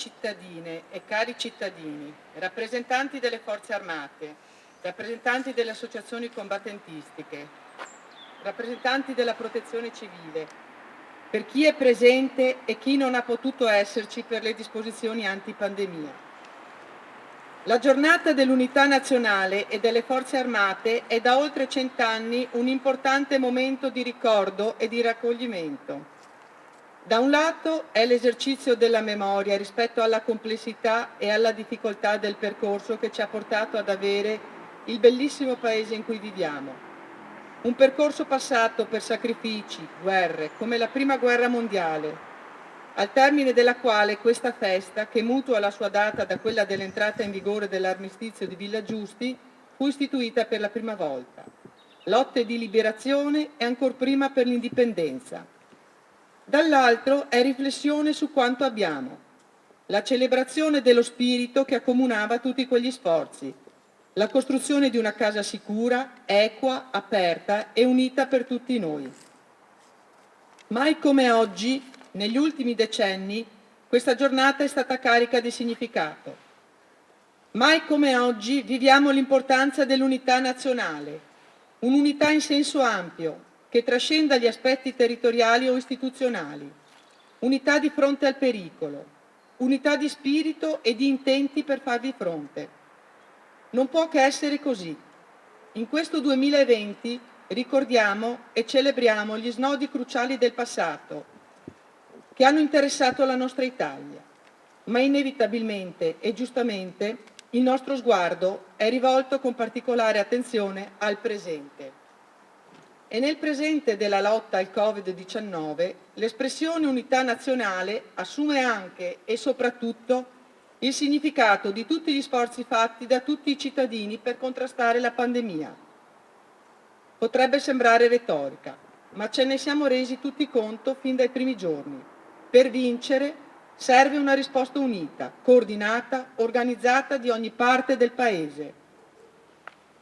cittadine e cari cittadini, rappresentanti delle forze armate, rappresentanti delle associazioni combattentistiche, rappresentanti della protezione civile, per chi è presente e chi non ha potuto esserci per le disposizioni antipandemia. La giornata dell'unità nazionale e delle forze armate è da oltre 100 anni un importante momento di ricordo e di raccoglimento. Da un lato è l'esercizio della memoria rispetto alla complessità e alla difficoltà del percorso che ci ha portato ad avere il bellissimo paese in cui viviamo. Un percorso passato per sacrifici, guerre, come la Prima Guerra Mondiale, al termine della quale questa festa, che mutua la sua data da quella dell'entrata in vigore dell'armistizio di Villa Giusti, fu istituita per la prima volta. Lotte di liberazione e ancor prima per l'indipendenza. Dall'altro è riflessione su quanto abbiamo, la celebrazione dello spirito che accomunava tutti quegli sforzi, la costruzione di una casa sicura, equa, aperta e unita per tutti noi. Mai come oggi, negli ultimi decenni, questa giornata è stata carica di significato. Mai come oggi viviamo l'importanza dell'unità nazionale, un'unità in senso ampio, che trascenda gli aspetti territoriali o istituzionali, unità di fronte al pericolo, unità di spirito e di intenti per farvi fronte. Non può che essere così. In questo 2020 ricordiamo e celebriamo gli snodi cruciali del passato che hanno interessato la nostra Italia, ma inevitabilmente e giustamente il nostro sguardo è rivolto con particolare attenzione al presente. E nel presente della lotta al Covid-19 l'espressione unità nazionale assume anche e soprattutto il significato di tutti gli sforzi fatti da tutti i cittadini per contrastare la pandemia. Potrebbe sembrare retorica, ma ce ne siamo resi tutti conto fin dai primi giorni. Per vincere serve una risposta unita, coordinata, organizzata di ogni parte del Paese.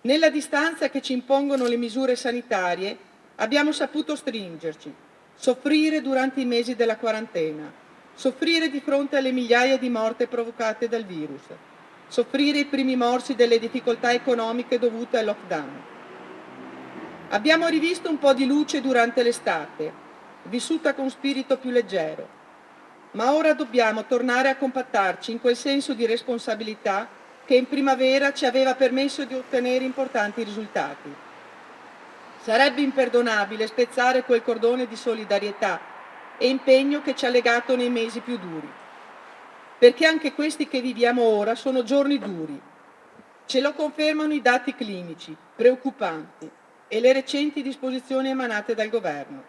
Nella distanza che ci impongono le misure sanitarie abbiamo saputo stringerci, soffrire durante i mesi della quarantena, soffrire di fronte alle migliaia di morti provocate dal virus, soffrire i primi morsi delle difficoltà economiche dovute al lockdown. Abbiamo rivisto un po' di luce durante l'estate, vissuta con spirito più leggero, ma ora dobbiamo tornare a compattarci in quel senso di responsabilità che in primavera ci aveva permesso di ottenere importanti risultati. Sarebbe imperdonabile spezzare quel cordone di solidarietà e impegno che ci ha legato nei mesi più duri, perché anche questi che viviamo ora sono giorni duri. Ce lo confermano i dati clinici, preoccupanti, e le recenti disposizioni emanate dal Governo.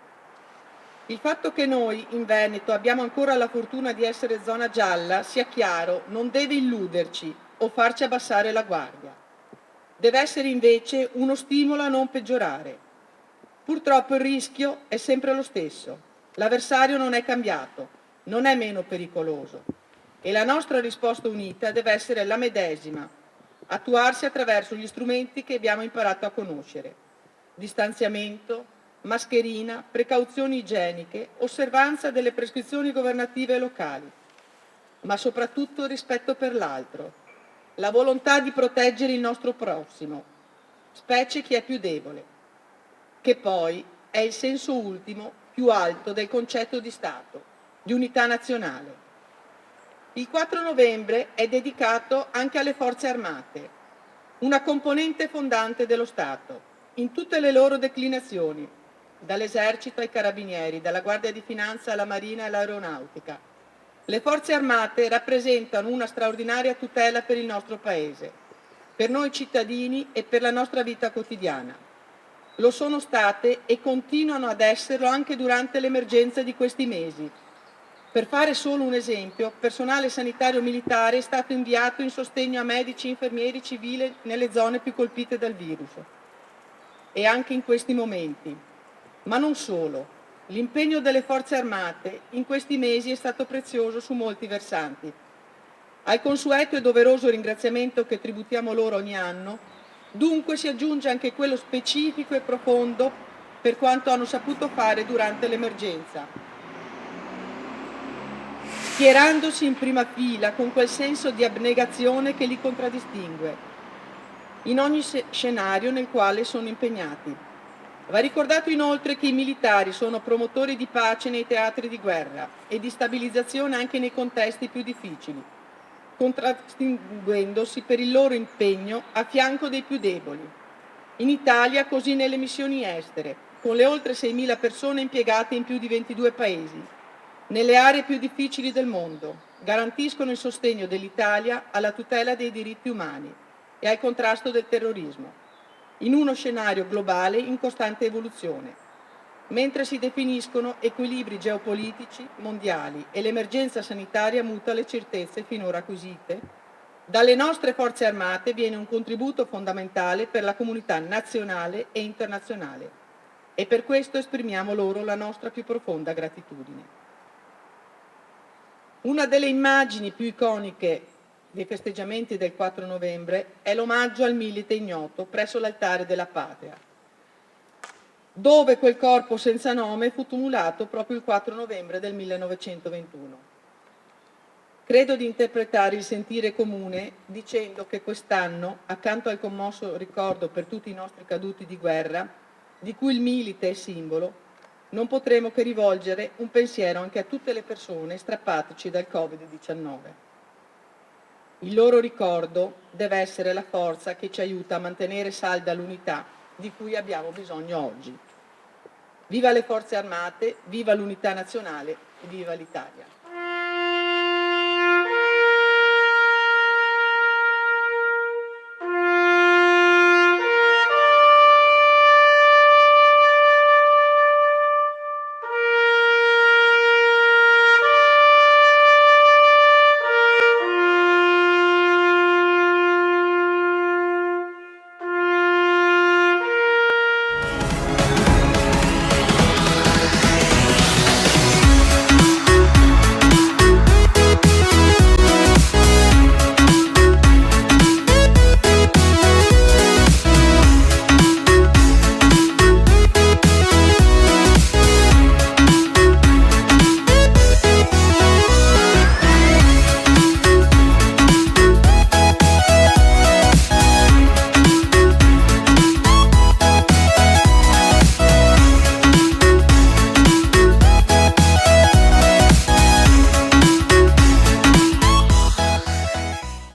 Il fatto che noi, in Veneto, abbiamo ancora la fortuna di essere zona gialla, sia chiaro, non deve illuderci o farci abbassare la guardia. Deve essere invece uno stimolo a non peggiorare. Purtroppo il rischio è sempre lo stesso. L'avversario non è cambiato, non è meno pericoloso. E la nostra risposta unita deve essere la medesima, attuarsi attraverso gli strumenti che abbiamo imparato a conoscere. Distanziamento, mascherina, precauzioni igieniche, osservanza delle prescrizioni governative e locali, ma soprattutto rispetto per l'altro, la volontà di proteggere il nostro prossimo, specie chi è più debole, che poi è il senso ultimo, più alto del concetto di Stato, di unità nazionale. Il 4 novembre è dedicato anche alle forze armate, una componente fondante dello Stato, in tutte le loro declinazioni, dall'esercito ai carabinieri, dalla Guardia di Finanza alla Marina e all'Aeronautica. Le forze armate rappresentano una straordinaria tutela per il nostro Paese, per noi cittadini e per la nostra vita quotidiana. Lo sono state e continuano ad esserlo anche durante l'emergenza di questi mesi. Per fare solo un esempio, personale sanitario militare è stato inviato in sostegno a medici e infermieri civili nelle zone più colpite dal virus. E anche in questi momenti. Ma non solo. L'impegno delle forze armate in questi mesi è stato prezioso su molti versanti. Al consueto e doveroso ringraziamento che tributiamo loro ogni anno, dunque si aggiunge anche quello specifico e profondo per quanto hanno saputo fare durante l'emergenza. schierandosi in prima fila con quel senso di abnegazione che li contraddistingue in ogni scenario nel quale sono impegnati. Va ricordato inoltre che i militari sono promotori di pace nei teatri di guerra e di stabilizzazione anche nei contesti più difficili, contraddistinguendosi per il loro impegno a fianco dei più deboli. In Italia, così nelle missioni estere, con le oltre 6.000 persone impiegate in più di 22 paesi, nelle aree più difficili del mondo, garantiscono il sostegno dell'Italia alla tutela dei diritti umani e al contrasto del terrorismo, in uno scenario globale in costante evoluzione, mentre si definiscono equilibri geopolitici mondiali e l'emergenza sanitaria muta le certezze finora acquisite. Dalle nostre forze armate viene un contributo fondamentale per la comunità nazionale e internazionale e per questo esprimiamo loro la nostra più profonda gratitudine. Una delle immagini più iconiche dei festeggiamenti del 4 novembre è l'omaggio al milite ignoto presso l'altare della Patria, dove quel corpo senza nome fu tumulato proprio il 4 novembre del 1921. Credo di interpretare il sentire comune dicendo che quest'anno, accanto al commosso ricordo per tutti i nostri caduti di guerra, di cui il milite è simbolo, non potremo che rivolgere un pensiero anche a tutte le persone strappateci dal Covid-19. Il loro ricordo deve essere la forza che ci aiuta a mantenere salda l'unità di cui abbiamo bisogno oggi. Viva le Forze Armate, viva l'unità nazionale e viva l'Italia!